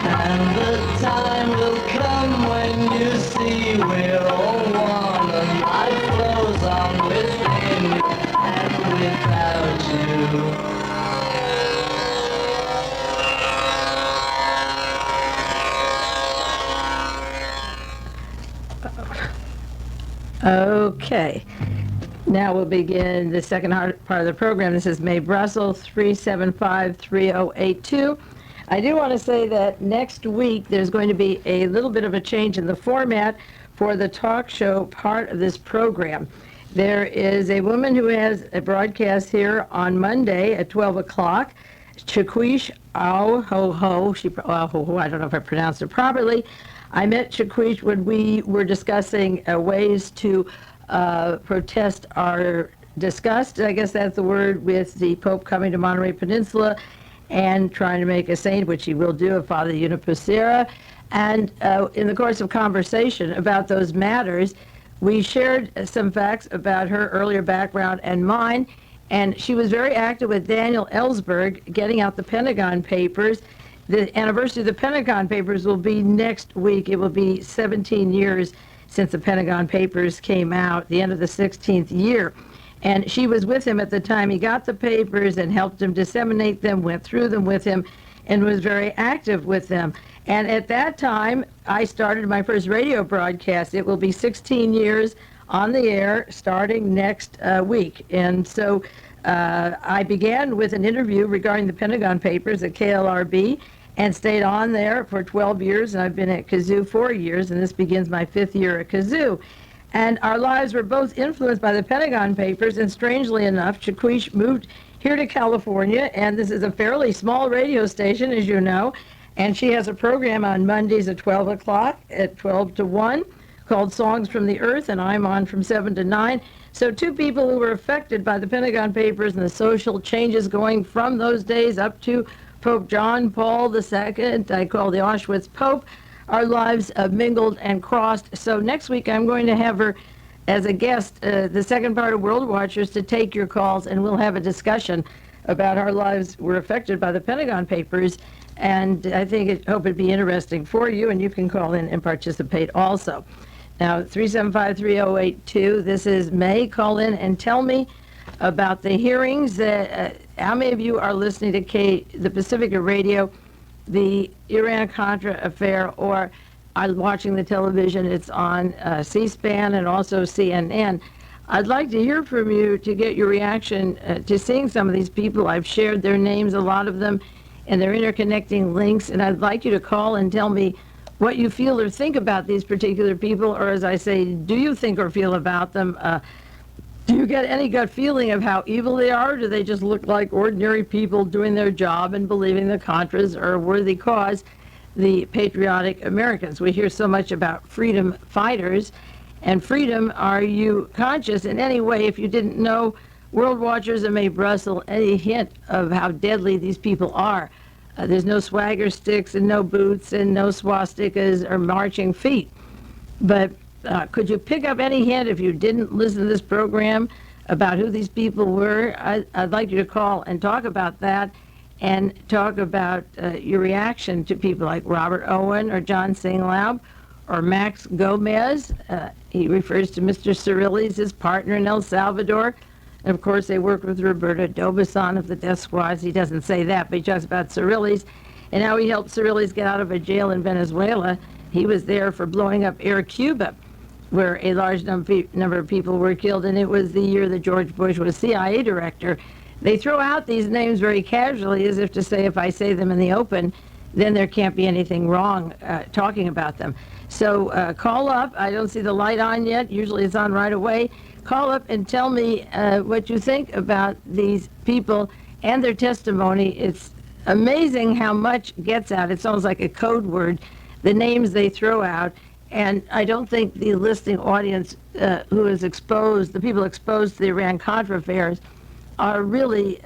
And the time will come when you see we're all one, and life flows on within you and without you. Okay. Now we'll begin the second part of the program. This is May Brussell, 375-3082. I do want to say that next week there's going to be a little bit of a change in the format for the talk show part of this program. There is a woman who has a broadcast here on Monday at 12 o'clock, Chiquish Ho-Ho. I don't know if I pronounced it properly. I met Chiquish when we were discussing ways to protest our disgust, I guess that's the word, with the Pope coming to Monterey Peninsula and trying to make a saint, which he will do, of Father Unipacera. And in the course of conversation about those matters, we shared some facts about her earlier background and mine, and she was very active with Daniel Ellsberg getting out the Pentagon Papers. The anniversary of the Pentagon Papers will be next week. It will be 17 years since the Pentagon Papers came out, the end of the 16th year. And she was with him at the time he got the papers and helped him disseminate them, went through them with him, and was very active with them. And at that time, I started my first radio broadcast. It will be 16 years on the air starting next week. And so I began with an interview regarding the Pentagon Papers at KLRB and stayed on there for 12 years, and I've been at Kazoo 4 years, and this begins my 5th year at Kazoo. And our lives were both influenced by the Pentagon Papers, and strangely enough, Chiquish moved here to California, and this is a fairly small radio station, as you know, and she has a program on Mondays at 12 o'clock, at 12 to 1, called Songs from the Earth, and I'm on from 7 to 9. So two people who were affected by the Pentagon Papers and the social changes going from those days up to Pope John Paul II, I call the Auschwitz Pope. Our lives mingled and crossed. So next week I'm going to have her as a guest, the second part of World Watchers, to take your calls, and we'll have a discussion about our lives were affected by the Pentagon Papers. And I hope it'd be interesting for you, and you can call in and participate also. Now, 375-3082, this is May. Call in and tell me about the hearings. How many of you are listening to the Pacifica Radio, the Iran-Contra affair, or are watching the television? It's on C-SPAN and also CNN. I'd like to hear from you to get your reaction to seeing some of these people. I've shared their names, a lot of them, and their interconnecting links, and I'd like you to call and tell me what you feel or think about these particular people, or as I say, do you think or feel about them? Do you get any gut feeling of how evil they are? Or do they just look like ordinary people doing their job and believing the Contras are a worthy cause, the patriotic Americans? We hear so much about freedom fighters and freedom. Are you conscious in any way, if you didn't know World Watchers and May Brussell, any hint of how deadly these people are? There's no swagger sticks and no boots and no swastikas or marching feet. But could you pick up any hint, if you didn't listen to this program, about who these people were? I'd like you to call and talk about that, and talk about your reaction to people like Robert Owen or John Singlaub or Max Gomez. He refers to Mr. Cirillis, his partner in El Salvador. And of course, they worked with Roberto D'Aubuisson of the Death Squads. He doesn't say that, but he talks about Cirillis and how he helped Cirillis get out of a jail in Venezuela. He was there for blowing up Air Cuba, where a large number of people were killed, and it was the year that George Bush was CIA director. They throw out these names very casually, as if to say, if I say them in the open, then there can't be anything wrong talking about them. So call up. I don't see the light on yet. Usually it's on right away. Call up and tell me what you think about these people and their testimony. It's amazing how much gets out. It's almost like a code word, the names they throw out. And I don't think the listening audience who is exposed, the people exposed to the Iran-Contra affairs, are really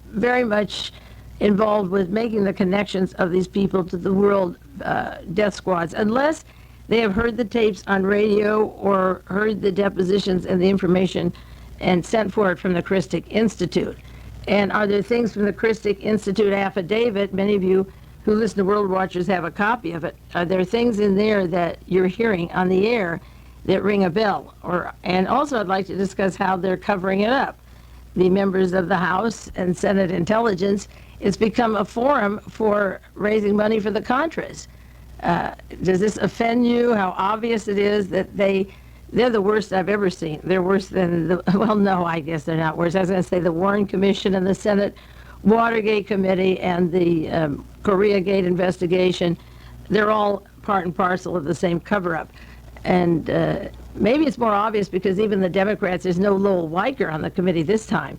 very much involved with making the connections of these people to the world death squads, unless they have heard the tapes on radio or heard the depositions and the information and sent for it from the Christic Institute. And are there things from the Christic Institute affidavit, many of you who listen to World Watchers have a copy of it, are there things in there that you're hearing on the air that ring a bell? And also I'd like to discuss how they're covering it up. The members of the House and Senate Intelligence, it's become a forum for raising money for the Contras. Does this offend you? How obvious it is that they're the worst I've ever seen. They're worse than well, no, I guess they're not worse. I was going to say the Warren Commission and the Senate Watergate Committee and the Koreagate investigation, they're all part and parcel of the same cover-up. And maybe it's more obvious because even the Democrats, there's no Lowell Weicker on the committee this time.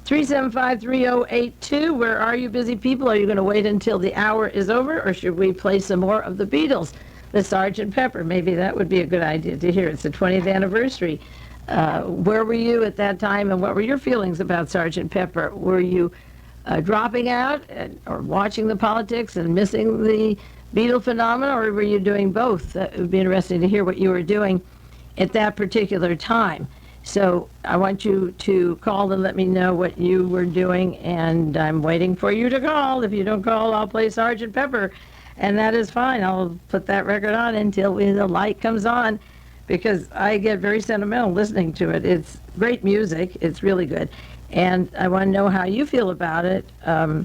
375-3082, where are you, busy people? Are you going to wait until the hour is over, or should we play some more of the Beatles? The Sgt. Pepper, maybe that would be a good idea to hear. It's the 20th anniversary. Where were you at that time, and what were your feelings about Sgt. Pepper? Were you dropping out or watching the politics and missing the Beatle phenomenon, or were you doing both? It would be interesting to hear what you were doing at that particular time. So I want you to call and let me know what you were doing, and I'm waiting for you to call. If you don't call, I'll play Sgt. Pepper, and that is fine. I'll put that record on until the light comes on, because I get very sentimental listening to it. It's great music. It's really good. And I want to know how you feel about it. Do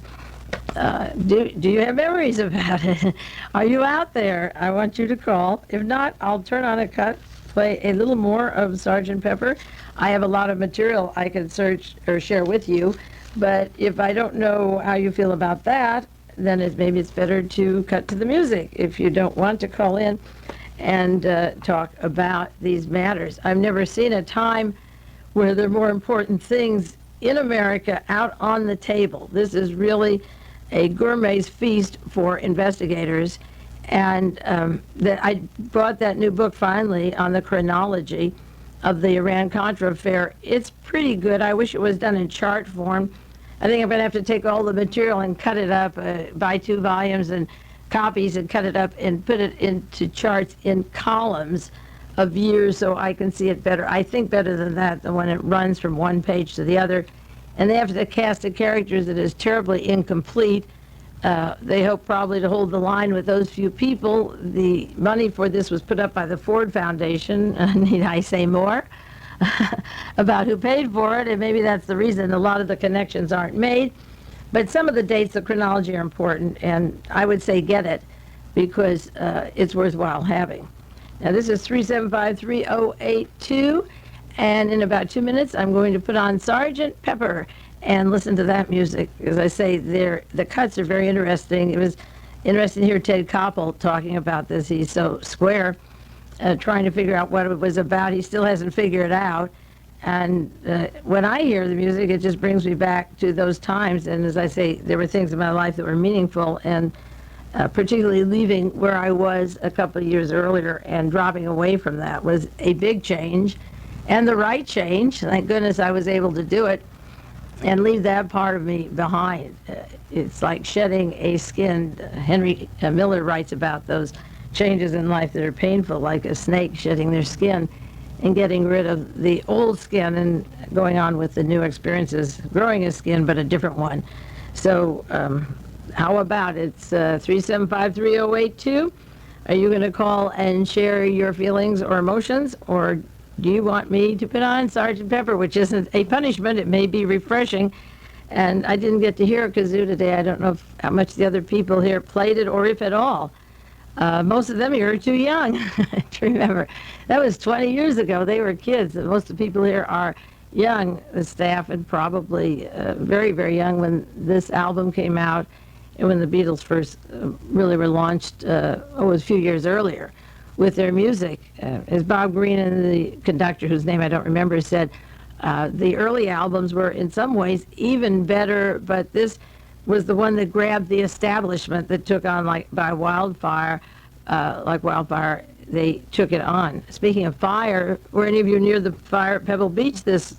you have memories about it? Are you out there? I want you to call. If not, I'll turn on a cut, play a little more of Sgt. Pepper. I have a lot of material I can search or share with you, but if I don't know how you feel about that, then maybe it's better to cut to the music if you don't want to call in and talk about these matters. I've never seen a time where there are more important things in America out on the table. This is really a gourmet's feast for investigators. And that I bought that new book finally on the chronology of the Iran-Contra affair. It's pretty good. I wish it was done in chart form. I think I'm going to have to take all the material and cut it up, buy 2 volumes and copies and cut it up and put it into charts in columns of years so I can see it better. I think better than that, than when it runs from one page to the other. And they have the cast of characters that is terribly incomplete. They hope probably to hold the line with those few people. The money for this was put up by the Ford Foundation. Need I say more about who paid for it? And maybe that's the reason a lot of the connections aren't made. But some of the dates, the chronology are important, and I would say get it because it's worthwhile having. Now this is 375-3082, and in about 2 minutes I'm going to put on Sgt. Pepper and listen to that music. As I say, the cuts are very interesting. It was interesting to hear Ted Koppel talking about this. He's so square, trying to figure out what it was about. He still hasn't figured it out. And when I hear the music, it just brings me back to those times. And as I say, there were things in my life that were meaningful, and particularly leaving where I was a couple of years earlier and dropping away from that was a big change and the right change. Thank goodness I was able to do it and leave that part of me behind. It's like shedding a skin. Henry Miller writes about those changes in life that are painful, like a snake shedding their skin and getting rid of the old skin and going on with the new experiences, growing a skin, but a different one. So how about it's 375-3082? Are you going to call and share your feelings or emotions, or do you want me to put on Sgt. Pepper, which isn't a punishment? It may be refreshing. And I didn't get to hear a kazoo today. I don't know how much the other people here played it, or if at all. Most of them here are too young to remember. That was 20 years ago. They were kids. Most of the people here are young, the staff, and probably very, very young when this album came out and when the Beatles first really were launched, it was a few years earlier with their music. As Bob Green and the conductor, whose name I don't remember, said, the early albums were in some ways even better, but this was the one that grabbed the establishment that took on like wildfire. They took it on. Speaking of fire, were any of you near the fire at Pebble Beach this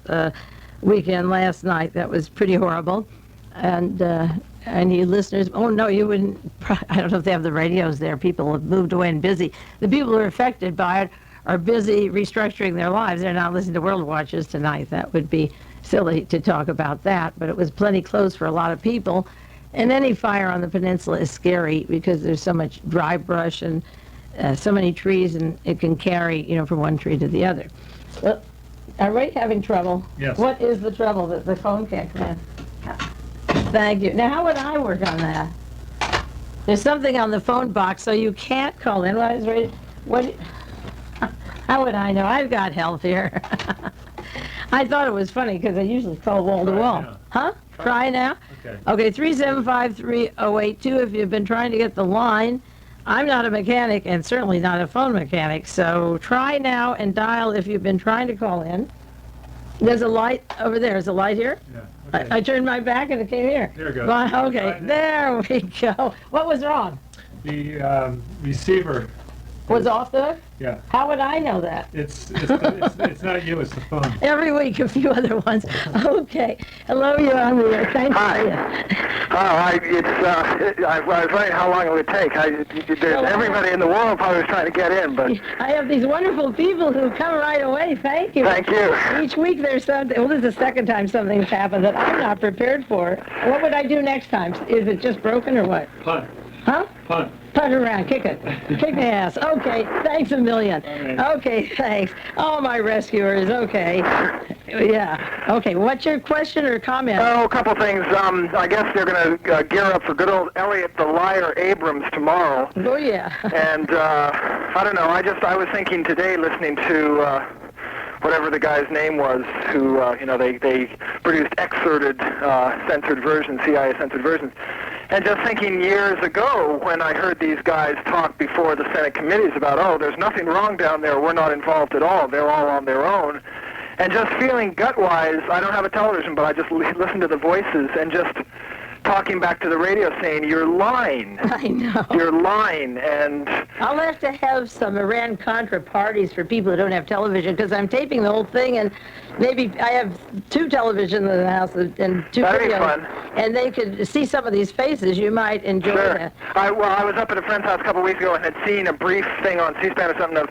weekend last night? That was pretty horrible. And any listeners, oh no, you wouldn't, I don't know if they have the radios there. People have moved away and busy. The people who are affected by it are busy restructuring their lives. They're not listening to World Watchers tonight. That would be silly to talk about that, but it was plenty close for a lot of people. And any fire on the peninsula is scary because there's so much dry brush and so many trees, and it can carry, from one tree to the other. Well, are we having trouble? Yes. What is the trouble that the phone can't come in? Thank you. Now, how would I work on that? There's something on the phone box, so you can't call in. When I was ready, how would I know? I've got help here. I thought it was funny because I usually call wall to wall. now. Huh? Try now? Okay. Okay, 375-3082 if you've been trying to get the line. I'm not a mechanic and certainly not a phone mechanic, so try now and dial if you've been trying to call in. There's a light over there. Is a light here? Yeah. Okay. I turned my back and it came here. There we go. Well, okay, Right. there we go. What was wrong? The receiver. Was off the hook? Yeah. How would I know that? It's not you. It's the phone. Every week, a few other ones. Okay. Hello, you're on the air. Thank Hi. you. I was wondering how long it would take. Everybody in the world probably was trying to get in, but I have these wonderful people who come right away. Thank you. thank you. Each week there's something. Well, this is the second time something's happened that I'm not prepared for. What would I do next time? Is it just broken or what? Punt. Huh? Punt. Punt around, kick it. Kick the ass. Okay, thanks a million. right. Okay, thanks. Oh, my rescuers, okay. Yeah, okay, what's your question or comment? Oh, a couple things. I guess they're going to gear up for good old Elliot the Liar Abrams tomorrow. Oh, yeah. And I don't know. I was thinking today, listening to whatever the guy's name was, who they produced excerpted, censored versions, CIA censored versions. And just thinking years ago when I heard these guys talk before the Senate committees about, oh, there's nothing wrong down there, we're not involved at all, they're all on their own. And just feeling gut-wise, I don't have a television, but I just listen to the voices and just talking back to the radio saying, you're lying. I know. You're lying. And I'll have to have some Iran-Contra parties for people who don't have television, because I'm taping the whole thing, and maybe I have 2 televisions in the house and 2 That'd be videos, fun. and they could see some of these faces. You might enjoy sure. that. I was up at a friend's house a couple weeks ago and had seen a brief thing on C-SPAN or something of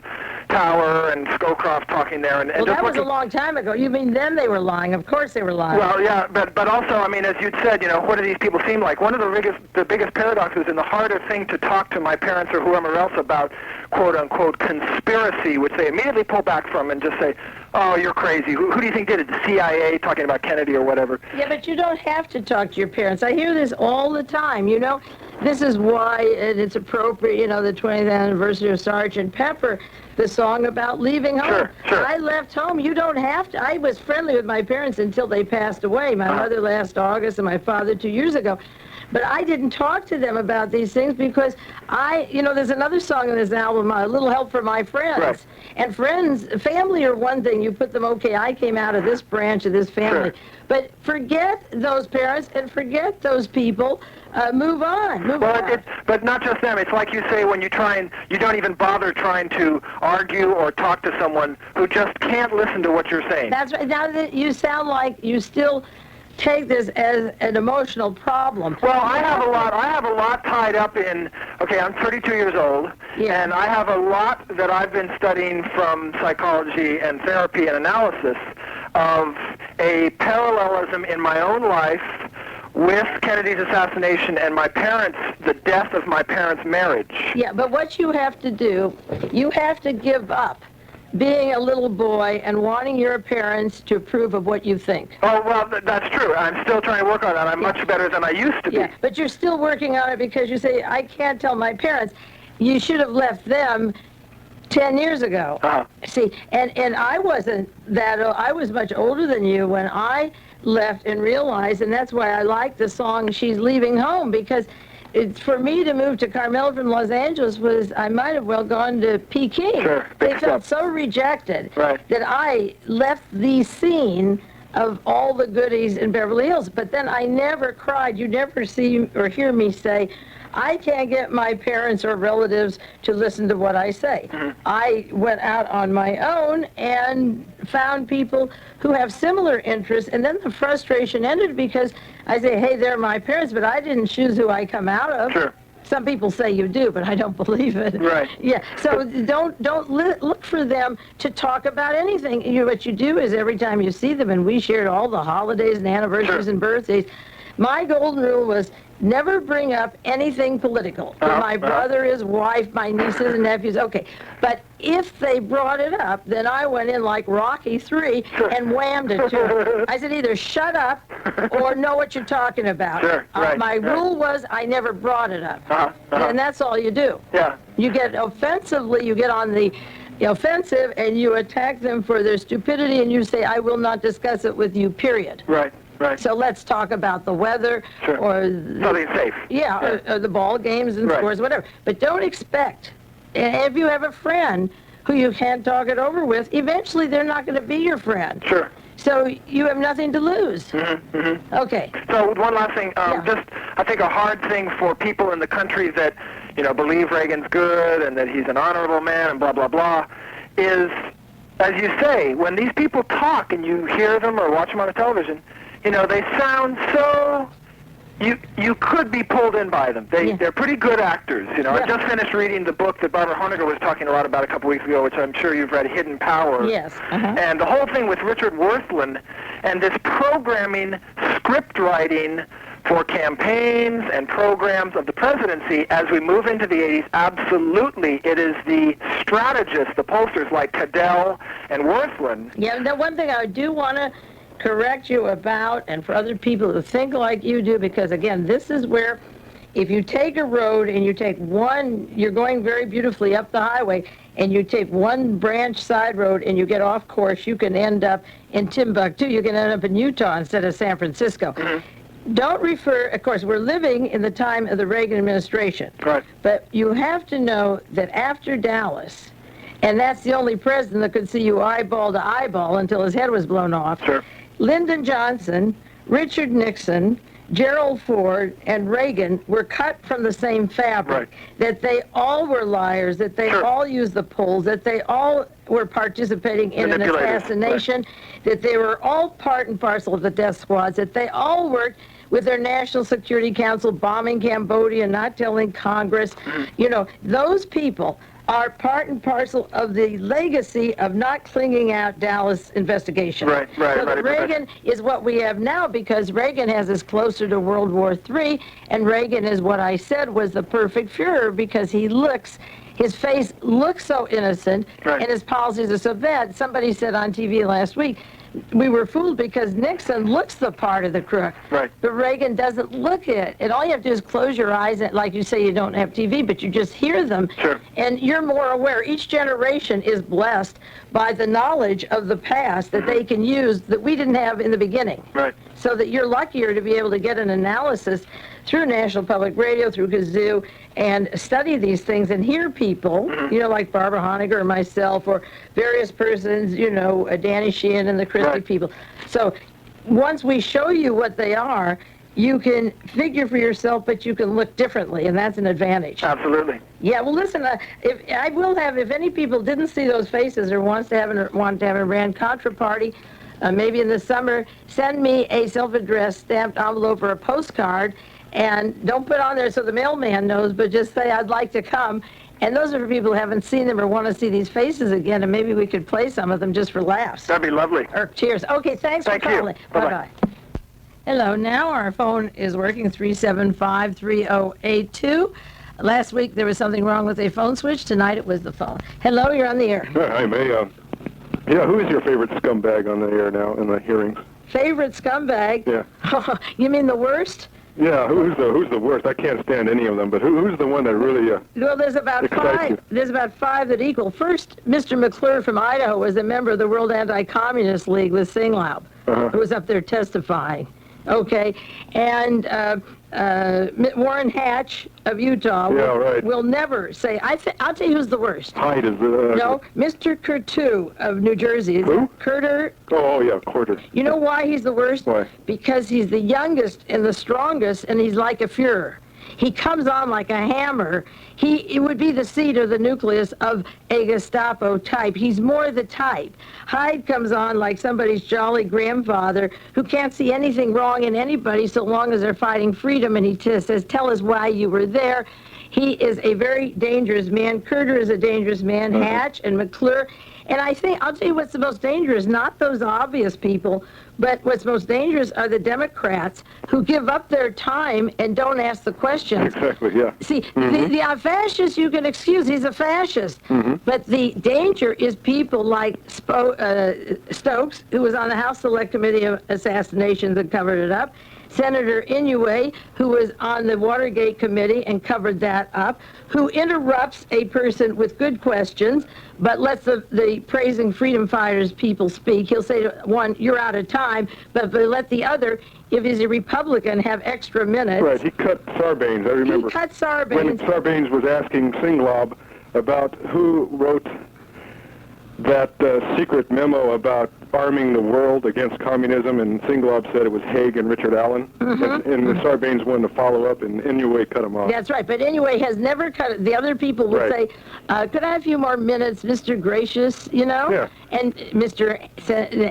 Tower and Scowcroft talking there. And Well, just that was a looking, long time ago. You mean then they were lying? Of course they were lying. Well, yeah, but also, I mean, as you'd said, what do these people seem like? One of the biggest paradoxes and the harder thing to talk to my parents or whoever else about, quote-unquote, conspiracy, which they immediately pull back from and just say, oh, you're crazy. Who do you think did it? The CIA talking about Kennedy or whatever? Yeah, but you don't have to talk to your parents. I hear this all the time, This is why it's appropriate, the 20th anniversary of Sergeant Pepper, the song about leaving home. Sure, sure. I left home. You don't have to. I was friendly with my parents until they passed away. My mother last August and my father 2 years ago. But I didn't talk to them about these things because there's another song in this album, A Little Help for My Friends. Right. And friends, family are one thing. You put them, okay, I came out of this branch of this family. Sure. But forget those parents and forget those people. Move on. Move Well, on. but not just them. It's like you say when you don't even bother trying to argue or talk to someone who just can't listen to what you're saying. That's right. Now that you sound like you still take this as an emotional problem. Well, I have a lot tied up in, okay, I'm 32 years old, Yeah. and I have a lot that I've been studying from psychology and therapy and analysis of a parallelism in my own life with Kennedy's assassination and the death of my parents' marriage. Yeah, but what you have to do, you have to give up being a little boy and wanting your parents to approve of what you think. Oh, well, that's true. I'm still trying to work on that. I'm much better than I used to be. Yeah, but you're still working on it because you say, I can't tell my parents. You should have left them 10 years ago. Uh-huh. See, and I wasn't that old. I was much older than you when I left and realized, and that's why I like the song She's Leaving Home, because it's for me to move to Carmel from Los Angeles was, I might have well gone to Peking. Sure, They big felt step. so rejected Right. that I left the scene of all the goodies in Beverly Hills. But then I never cried. You never see or hear me say, I can't get my parents or relatives to listen to what I say. Mm-hmm. I went out on my own and found people who have similar interests, and then the frustration ended because I say, hey, they're my parents, but I didn't choose who I come out of. Sure. Some people say you do, but I don't believe it. Right. Yeah. So don't look for them to talk about anything. What you do is every time you see them, and we shared all the holidays and anniversaries and birthdays. My golden rule was never bring up anything political. My brother, his wife, my nieces and nephews. Okay. But if they brought it up, then I went in like Rocky III and whammed it to them. I said, either shut up or know what you're talking about. My rule was I never brought it up. And that's all you do. Yeah. You get offensively, you get on the offensive, and you attack them for their stupidity, and you say, I will not discuss it with you, period. Right. Right. So let's talk about the weather or something safe. Yeah, or the ball games and scores, whatever. But don't expect, and if you have a friend who you can't talk it over with, eventually they're not going to be your friend. Sure. So you have nothing to lose. Okay. So one last thing, just I think a hard thing for people in the country that, believe Reagan's good and that he's an honorable man and blah, blah, blah, is, as you say, when these people talk and you hear them or watch them on the television, they sound so, you could be pulled in by them. They're pretty good actors, I just finished reading the book that Barbara Honegger was talking a lot about a couple weeks ago, which I'm sure you've read, Hidden Power. Yes. And the whole thing with Richard Worthland and this programming, script writing for campaigns and programs of the presidency as we move into the 80s, absolutely, it is the strategists, the pollsters like Cadell and Worthland. Yeah, the one thing I do want to correct you about, and for other people who think like you do, because again, this is where if you take a road and you take one, you're going very beautifully up the highway, and you take one branch side road and you get off course, you can end up in Timbuktu, you can end up in Utah instead of San Francisco. Don't refer, of course, we're living in the time of the Reagan administration. Right. But you have to know that after Dallas, and that's the only president that could see you eyeball to eyeball until his head was blown off. Sure. Lyndon Johnson, Richard Nixon, Gerald Ford, and Reagan were cut from the same fabric. That they all were liars, that they all used the polls, that they all were participating in an assassination, that they were all part and parcel of the death squads, that they all worked with their National Security Council bombing Cambodia, not telling Congress. Those people are part and parcel of the legacy of not clinging out Dallas investigation. Right. So Reagan is what we have now because Reagan has us closer to World War III, and Reagan is what I said was the perfect Führer because his face looks so innocent, and his policies are so bad. Somebody said on TV last week, we were fooled because Nixon looks the part of the crook, but Reagan doesn't look it. And all you have to do is close your eyes, and like you say, you don't have TV, but you just hear them, and you're more aware. Each generation is blessed by the knowledge of the past that they can use that we didn't have in the beginning. So that you're luckier to be able to get an analysis through National Public Radio, through Kazoo, and study these things and hear people, like Barbara Honegger or myself or various persons, Danny Sheehan and the Christie people. So once we show you what they are, you can figure for yourself, but you can look differently, and that's an advantage. Absolutely. Yeah, well, listen, if any people didn't see those faces or want to have an Iran-Contra party, maybe in the summer, send me a self-addressed stamped envelope or a postcard, and don't put on there so the mailman knows, but just say, I'd like to come. And those are for people who haven't seen them or want to see these faces again, and maybe we could play some of them just for laughs. That'd be lovely. Or cheers. Okay, thanks for calling. Bye-bye. Hello, now our phone is working, 375-3082. Last week there was something wrong with a phone switch. Tonight it was the phone. Hello, you're on the air. Hi, May. Who is your favorite scumbag on the air now in the hearings? Favorite scumbag? Yeah. You mean the worst? Yeah, who's the worst? I can't stand any of them, but who's the one that really well, there's about five. There's about five that equal. First, Mr. McClure from Idaho was a member of the World Anti-Communist League with Singlaub, who was up there testifying. Okay, and Warren Hatch of Utah will never say. I'll tell you who's the worst. Hyde is no, Mr. Curtu of New Jersey. Who? Curter. Oh yeah, Curter. You know why he's the worst? Why? Because he's the youngest and the strongest, and he's like a Führer. He comes on like a hammer. It would be the seed or the nucleus of a Gestapo type. He's more the type. Hyde comes on like somebody's jolly grandfather who can't see anything wrong in anybody so long as they're fighting freedom, and he says, tell us why you were there. He is a very dangerous man. Kurter is a dangerous man. Hatch and McClure. And I think, I'll tell you what's the most dangerous, not those obvious people, but what's most dangerous are the Democrats who give up their time and don't ask the questions. Exactly, yeah. See, the fascist you can excuse, he's a fascist. But the danger is people like Stokes, who was on the House Select Committee of Assassinations and covered it up, Senator Inouye, who was on the Watergate Committee and covered that up, who interrupts a person with good questions, but lets the praising freedom fighters people speak. He'll say to one, you're out of time, but let the other, if he's a Republican, have extra minutes. Right, he cut Sarbanes, I remember. He cut Sarbanes. When Sarbanes was asking Singlob about who wrote that secret memo about arming the world against communism, and Singlob said it was Haig and Richard Allen, and the Sarbanes wanted to follow up, and Inouye cut him off. That's right, but Inouye has never cut it. The other people will say, could I have a few more minutes, Mr. Gracious, you know? Yeah. And Mr.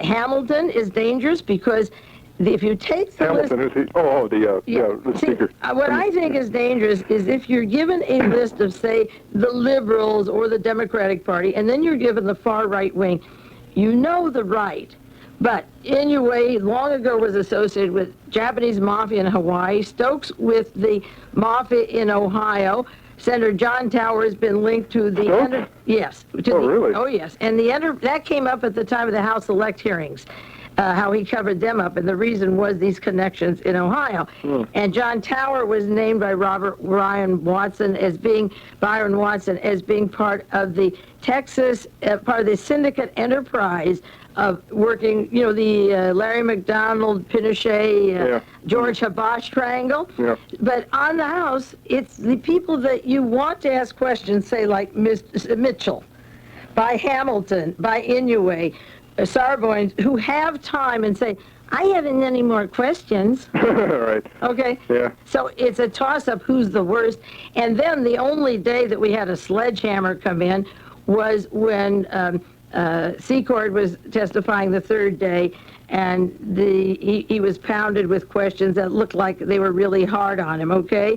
Hamilton is dangerous because if you take the list... Hamilton, is he? Oh, the See, speaker. what I think is dangerous is if you're given a list of, say, the liberals or the Democratic Party, and then you're given the far right wing, you know the right. But Inouye long ago was associated with Japanese mafia in Hawaii, Stokes with the mafia in Ohio. Senator John Tower has been linked to the... Yes. Really? Oh, yes. And that came up at the time of the House Select hearings. How he covered them up, and the reason was these connections in Ohio. And John Tower was named by Byron Watson as being part of the Texas, part of the syndicate enterprise of working, you know, the Larry McDonald, Pinochet, George Habash triangle. Yeah. But on the House, it's the people that you want to ask questions, say like Mitchell, by Hamilton, by Inouye, Sarbanes, who have time and say, I haven't any more questions. Right. Okay? Yeah. So it's a toss-up who's the worst. And then the only day that we had a sledgehammer come in was when Secord was testifying the third day, and he was pounded with questions that looked like they were really hard on him, okay?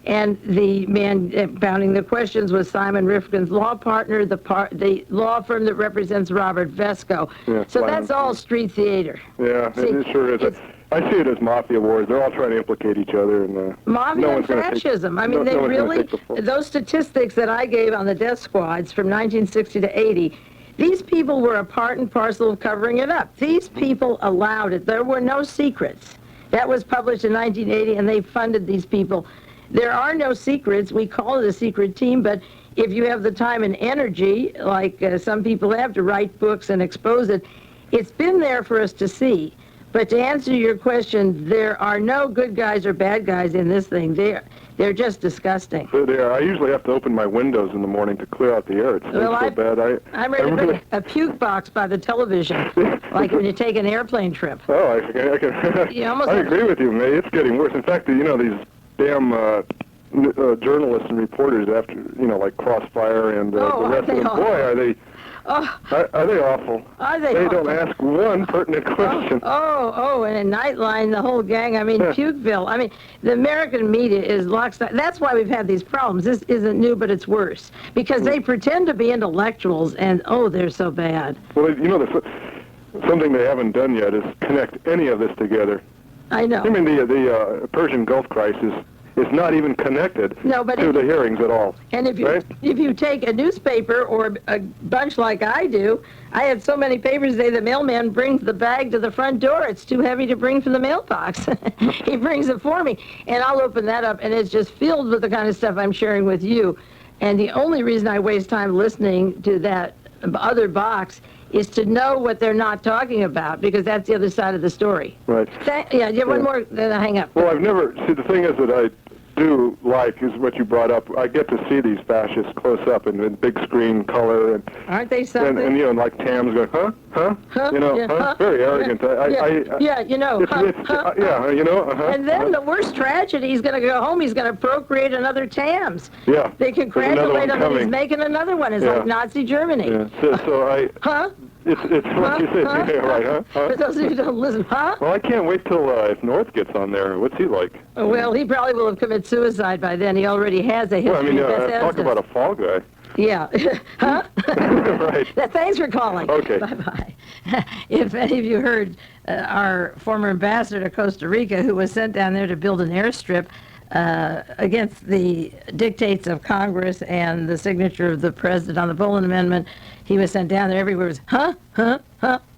And the man pounding the questions was Simon Rifkin's law partner, the law firm that represents Robert Vesco. Yeah, so that's all street theater. Yeah, it sure is. I see it as mafia wars. They're all trying to implicate each other. And mafia and fascism. I mean, they really, those statistics that I gave on the death squads from 1960 to 80, these people were a part and parcel of covering it up. These people allowed it. There were no secrets. That was published in 1980, and they funded these people. There are no secrets. We call it a secret team, but if you have the time and energy, like some people have, to write books and expose it, it's been there for us to see. But to answer your question, there are no good guys or bad guys in this thing. They're just disgusting. They are. I usually have to open my windows in the morning to clear out the air. It's so bad. I'm ready to bring a puke box by the television, like when you take an airplane trip. Oh, I agree with you, May. It's getting worse. In fact, you know, these damn journalists and reporters, after, you know, like Crossfire and the rest of them, boy, are they awful. Are they They awful? don't ask one pertinent question. And in Nightline, the whole gang, I mean, Pukeville. I mean, the American media is lockstep. That's why we've had these problems. This isn't new, but it's worse. Because they pretend to be intellectuals, and, they're so bad. Well, you know, something they haven't done yet is connect any of this together. I know. I mean, the Persian Gulf crisis is not even connected to the hearings at all. And if you take a newspaper or a bunch like I do, I had so many papers today, the mailman brings the bag to the front door. It's too heavy to bring from the mailbox. He brings it for me, and I'll open that up, and it's just filled with the kind of stuff I'm sharing with you. And the only reason I waste time listening to that other box is to know what they're not talking about, because that's the other side of the story. Right. You have one more, then I hang up. Well, the thing is that I do like is what you brought up. I get to see these fascists close up in big screen color, and aren't they something? And you know, like Tam's going, huh, you know, very arrogant. You know, you know. And then the worst tragedy, he's going to go home. He's going to procreate another Tams. Yeah. They congratulate him that he's making another one. It's like Nazi Germany. Yeah. So It's what you said. Yeah, right, huh? For those of you who don't listen, huh? Well, I can't wait till if North gets on there. What's he like? Well, he probably will have committed suicide by then. He already has a history Well, I mean, of Bethesda. talk about a fall guy. Yeah. Huh? Right. Thanks for calling. Okay. Bye-bye. If any of you heard our former ambassador to Costa Rica, who was sent down there to build an airstrip against the dictates of Congress and the signature of the president on the Boland Amendment, he was sent down there. Everywhere was, huh,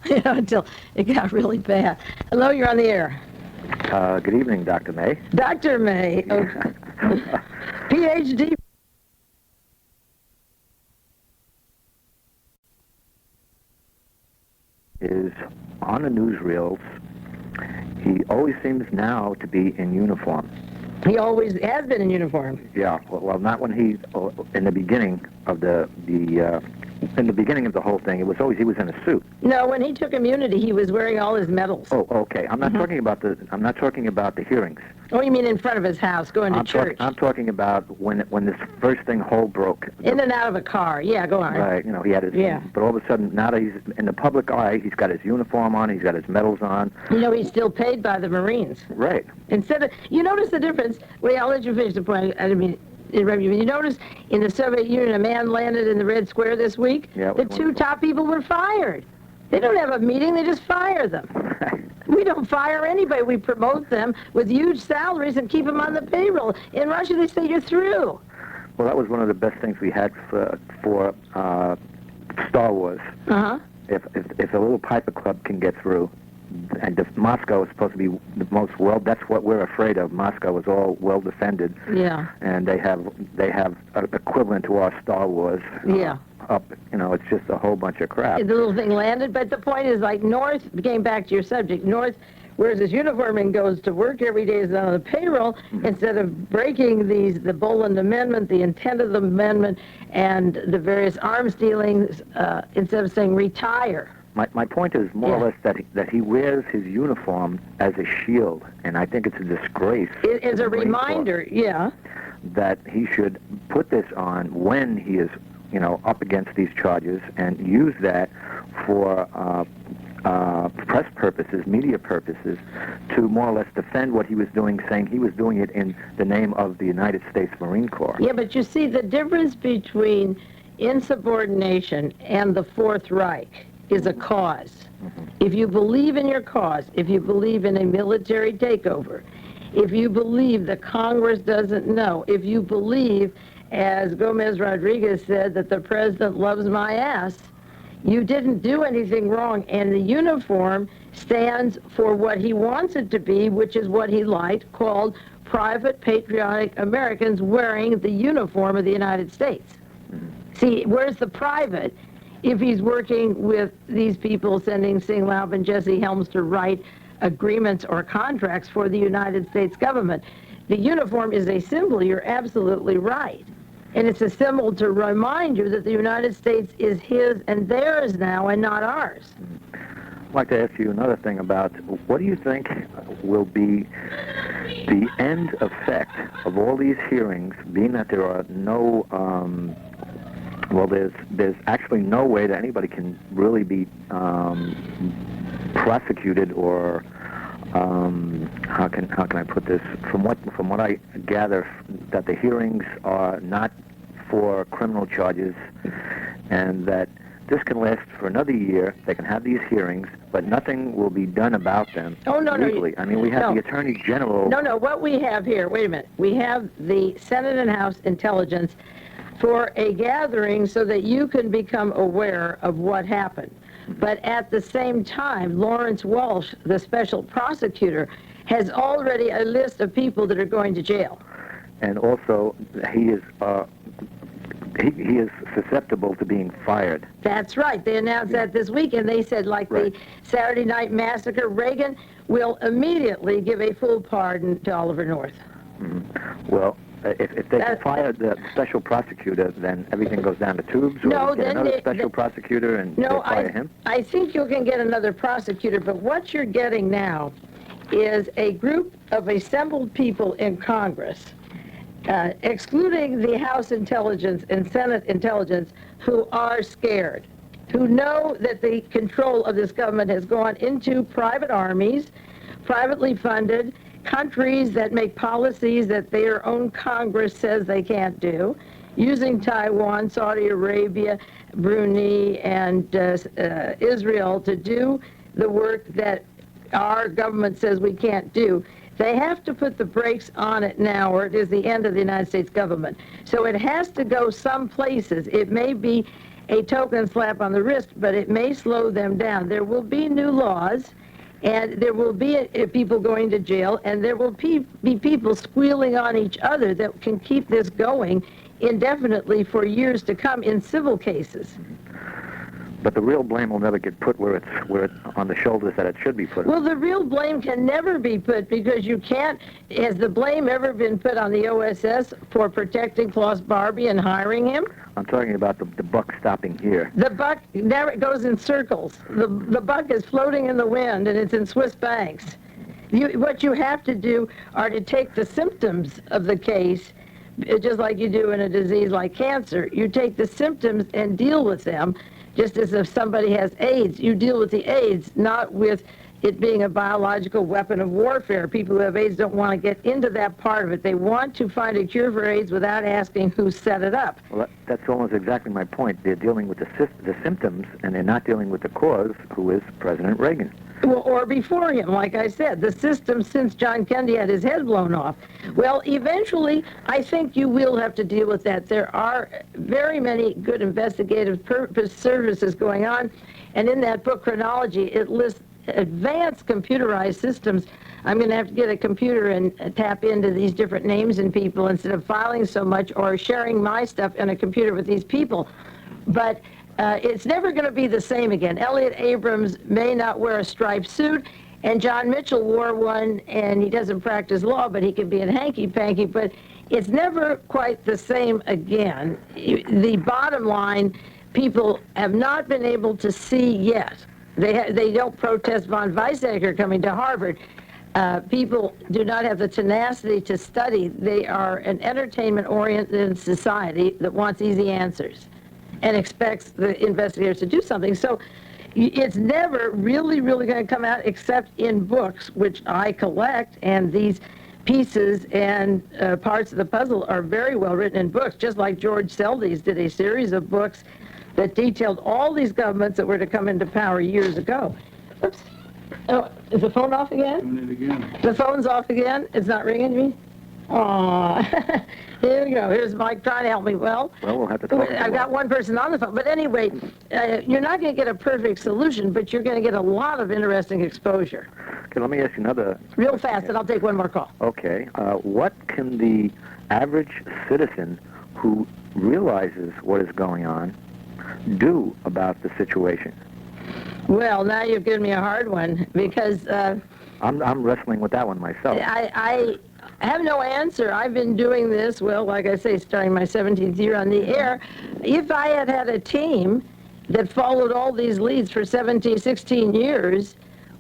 until it got really bad. Hello, you're on the air. Good evening, Dr. May. Dr. May, okay. PhD. Is on the newsreels. He always seems now to be in uniform. He always has been in uniform. Yeah, well, not when he in the beginning of in the beginning of the whole thing. It was always he was in a suit. No, when he took immunity, he was wearing all his medals. Oh, okay. I'm not talking about the hearings. Oh, you mean in front of his house, going to church? I'm talking about when this first thing whole broke. In and out of a car. Yeah, go on. Right, he had his. Yeah. But all of a sudden, now that he's in the public eye, he's got his uniform on, he's got his medals on. He's still paid by the Marines. Right. Instead of, you notice the difference? Wait, I'll let you finish the point. I didn't mean to interrupt you. You notice in the Soviet Union, a man landed in the Red Square this week. Yeah, the two top people were fired. They don't have a meeting, they just fire them. We don't fire anybody. We promote them with huge salaries and keep them on the payroll. In Russia, they say you're through. Well, that was one of the best things we had for Star Wars. Uh-huh. If a little Piper Club can get through, and if Moscow is supposed to be the most that's what we're afraid of. Moscow is all well defended. Yeah. And they have an equivalent to our Star Wars. Yeah. Up, it's just a whole bunch of crap. The little thing landed, but the point is, like, North, getting back to your subject, North wears his uniform and goes to work every day is on the payroll, instead of breaking the Boland Amendment, the intent of the amendment, and the various arms dealings, instead of saying retire. My point is more or less that he wears his uniform as a shield, and I think it's a disgrace. It's a reminder, yeah. That he should put this on when he is, up against these charges, and use that for press purposes, media purposes, to more or less defend what he was doing, saying he was doing it in the name of the United States Marine Corps. Yeah, but you see the difference between insubordination and the Fourth Reich is a cause. If you believe in your cause, if you believe in a military takeover, if you believe that Congress doesn't know, if you believe, as Gomez Rodriguez said, that the president loves my ass, you didn't do anything wrong, and the uniform stands for what he wants it to be, which is what he liked, called private patriotic Americans wearing the uniform of the United States. See, where's the private if he's working with these people, sending Sing Laub and Jesse Helms to write agreements or contracts for the United States government? The uniform is a symbol, you're absolutely right. And it's a symbol to remind you that the United States is his and theirs now and not ours. I'd like to ask you another thing about what do you think will be the end effect of all these hearings, being that there are no, there's actually no way that anybody can really be prosecuted or how can I put this? From what I gather, that the hearings are not for criminal charges, and that this can last for another year. They can have these hearings, but nothing will be done about them. Oh, no, legally. no. I mean, we have the Attorney General. No, what we have here, wait a minute. We have the Senate and House intelligence for a gathering so that you can become aware of what happened. But at the same time, Lawrence Walsh, the special prosecutor, has already a list of people that are going to jail. And also, he is susceptible to being fired. That's right. They announced that this week, and they said, like the Saturday Night Massacre, Reagan will immediately give a full pardon to Oliver North. Mm-hmm. Well, if they can fire the special prosecutor, then everything goes down the tubes, or No, get then another special prosecutor and they'll fire him? I think you can get another prosecutor, but what you're getting now is a group of assembled people in Congress, excluding the House intelligence and Senate intelligence, who are scared. who know that the control of this government has gone into private armies, privately funded, countries that make policies that their own Congress says they can't do, using Taiwan, Saudi Arabia, Brunei, and Israel to do the work that our government says we can't do. They have to put the brakes on it now, or it is the end of the United States government. So it has to go some places. It may be a token slap on the wrist, but it may slow them down. There will be new laws, and there will be people going to jail, and there will be people squealing on each other that can keep this going indefinitely for years to come in civil cases. But the real blame will never get put where it's on the shoulders that it should be put. Well, the real blame can never be put, because you can't. Has the blame ever been put on the OSS for protecting Klaus Barbie and hiring him? I'm talking about the buck stopping here. The buck never goes in circles. The buck is floating in the wind, and it's in Swiss banks. What you have to do are to take the symptoms of the case, just like you do in a disease like cancer. You take the symptoms and deal with them, just as if somebody has AIDS. You deal with the AIDS, not with it being a biological weapon of warfare. People who have AIDS don't want to get into that part of it. They want to find a cure for AIDS without asking who set it up. Well, that's almost exactly my point. They're dealing with the symptoms, and they're not dealing with the cause, who is President Reagan. Well, or before him, like I said, the system since John Kennedy had his head blown off. Well, eventually, I think you will have to deal with that. There are very many good investigative purpose services going on, and in that book, Chronology, it lists advanced computerized systems. I'm going to have to get a computer and tap into these different names and people instead of filing so much or sharing my stuff in a computer with these people. But it's never going to be the same again. Elliot Abrams may not wear a striped suit, and John Mitchell wore one, and he doesn't practice law, but he can be in hanky-panky, but it's never quite the same again. The bottom line, people have not been able to see yet. They don't protest von Weizsäcker coming to Harvard. People do not have the tenacity to study. They are an entertainment-oriented society that wants easy answers and expects the investigators to do something. So it's never really going to come out except in books, which I collect, and these pieces and parts of the puzzle are very well written in books, just like George Seldes did a series of books that detailed all these governments that were to come into power years ago. Oops. Oh, is the phone off again? Doing it again. The phone's off again? It's not ringing me? Aw. Here we go. Here's Mike trying to help me. Well, we'll have to talk. I've got one person on the phone. But anyway, you're not going to get a perfect solution, but you're going to get a lot of interesting exposure. Okay, let me ask you another. Real fast, and I'll take one more call. Okay. What can the average citizen who realizes what is going on do about the situation? Well, now you've given me a hard one, because I'm wrestling with that one myself. I have no answer. I've been doing this, well, like I say, starting my 17th year on the air. If I had had a team that followed all these leads for 16 years,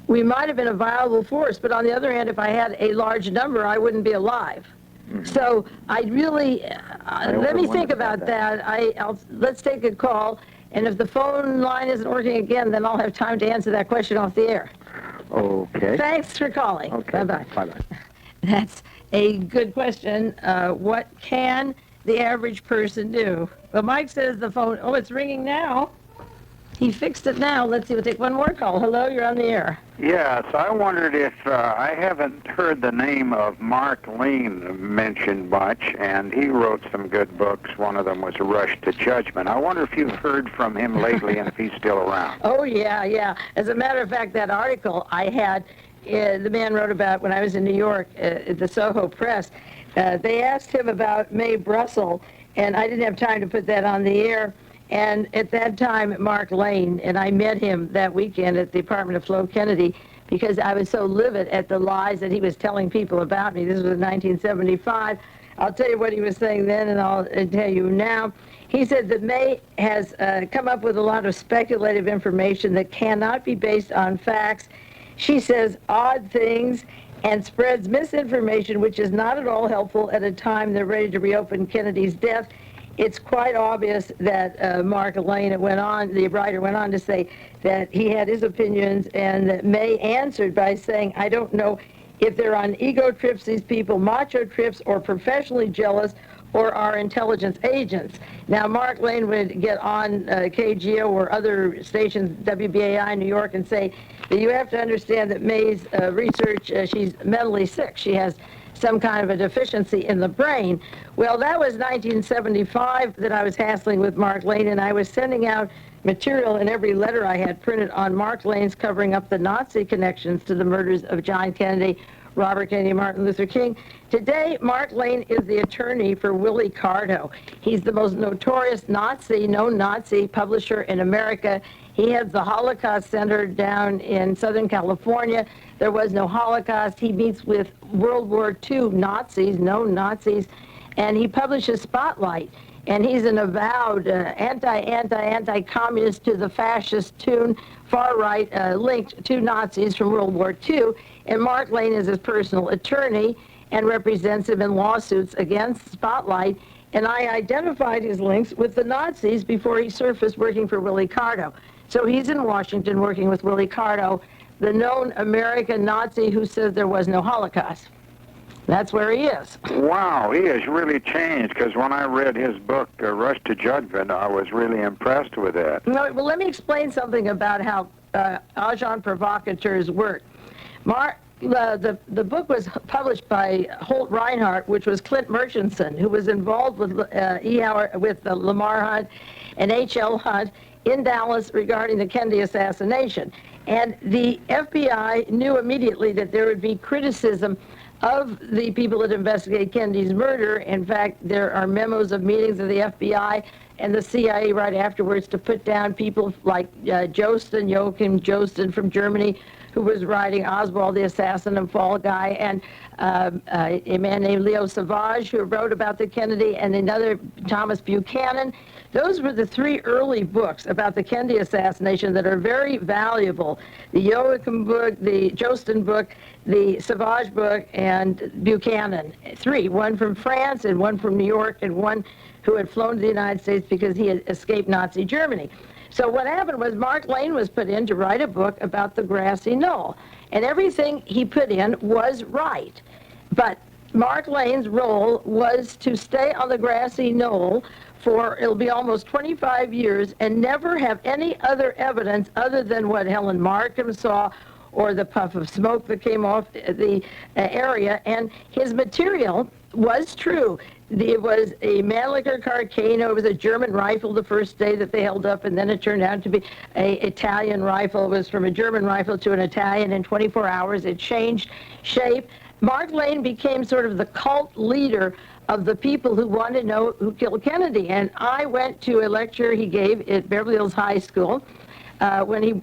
we might have been a viable force. But on the other hand, if I had a large number, I wouldn't be alive. Mm-hmm. So I really, let me think about that. Let's take a call. And if the phone line isn't working again, then I'll have time to answer that question off the air. Okay. Thanks for calling. Okay. Bye-bye. Bye-bye. That's a good question. What can the average person do? Well, Mike says the phone, oh, it's ringing now. He fixed it now. Let's see, we'll take one more call. Hello, you're on the air. Yes, I wondered if, I haven't heard the name of Mark Lane mentioned much, and he wrote some good books. One of them was Rush to Judgment. I wonder if you've heard from him lately and if he's still around. Oh, yeah. As a matter of fact, that article I had, the man wrote about when I was in New York at the Soho Press. They asked him about Mae Brussell, and I didn't have time to put that on the air. And at that time, Mark Lane, and I met him that weekend at the apartment of Flo Kennedy, because I was so livid at the lies that he was telling people about me. This was in 1975. I'll tell you what he was saying then, and I'll tell you now. He said that Mae has come up with a lot of speculative information that cannot be based on facts. She says odd things and spreads misinformation, which is not at all helpful at a time they're ready to reopen Kennedy's death. it's quite obvious that Mark Lane the writer went on to say that he had his opinions, and that May answered by saying, I don't know if they're on ego trips, these people, macho trips, or professionally jealous, or are intelligence agents. Now, Mark Lane would get on KGO or other stations, WBAI in New York, and say that you have to understand that May's research, she's mentally sick. She has some kind of a deficiency in the brain. Well, that was 1975 that I was hassling with Mark Lane, and I was sending out material in every letter I had printed on Mark Lane's covering up the Nazi connections to the murders of John Kennedy, Robert Kennedy, Martin Luther King. Today, Mark Lane is the attorney for Willie Carto. He's the most notorious known Nazi publisher in America. He heads the Holocaust Center down in Southern California. There was no Holocaust. He meets with World War II Nazis, known Nazis, and he publishes Spotlight. And he's an avowed anti-communist to the fascist tune, far-right, linked to Nazis from World War II. And Mark Lane is his personal attorney and represents him in lawsuits against Spotlight. And I identified his links with the Nazis before he surfaced working for Willie Carto. So he's in Washington working with Willie Carto, the known American Nazi who says there was no Holocaust. That's where he is. Wow, he has really changed, because when I read his book, Rush to Judgment, I was really impressed with that. No, well, let me explain something about how agent provocateurs work. The book was published by Holt Reinhardt, which was Clint Murchison, who was involved with Lamar Hunt and H.L. Hunt in Dallas regarding the Kennedy assassination. And the FBI knew immediately that there would be criticism of the people that investigate Kennedy's murder. In fact, there are memos of meetings of the FBI and the CIA right afterwards to put down people like Joachim Josten from Germany, who was writing Oswald the Assassin and Fall Guy, and a man named Leo Savage, who wrote about the Kennedy, and another, Thomas Buchanan. Those were the three early books about the Kennedy assassination that are very valuable. The Joachim book, the Josten book, the Savage book, and Buchanan. Three, one from France and one from New York, and one who had flown to the United States because he had escaped Nazi Germany. So what happened was Mark Lane was put in to write a book about the grassy knoll, and everything he put in was right. But Mark Lane's role was to stay on the grassy knoll for, it'll be almost 25 years, and never have any other evidence other than what Helen Markham saw or the puff of smoke that came off the area. And his material was true. It was a Mannlicher Carcano. It was a German rifle the first day that they held up, and then it turned out to be an Italian rifle. It was from a German rifle to an Italian in 24 hours. It changed shape. Mark Lane became sort of the cult leader of the people who wanted to know who killed Kennedy. And I went to a lecture he gave at Beverly Hills High School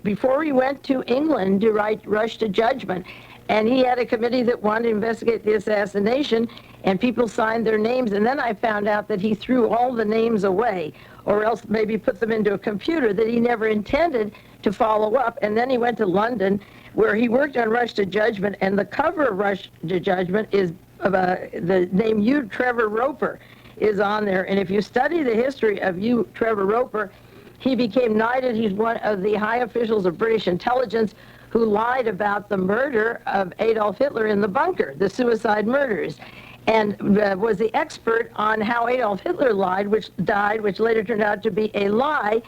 before he went to England to write Rush to Judgment. And he had a committee that wanted to investigate the assassination, and people signed their names. And then I found out that he threw all the names away, or else maybe put them into a computer that he never intended to follow up. And then he went to London, where he worked on Rush to Judgment, and the cover of Rush to Judgment is the name Hugh Trevor Roper is on there. And if you study the history of Hugh Trevor Roper, he became knighted. He's one of the high officials of British intelligence who lied about the murder of Adolf Hitler in the bunker, the suicide murders, and was the expert on how Adolf Hitler which later turned out to be a lie.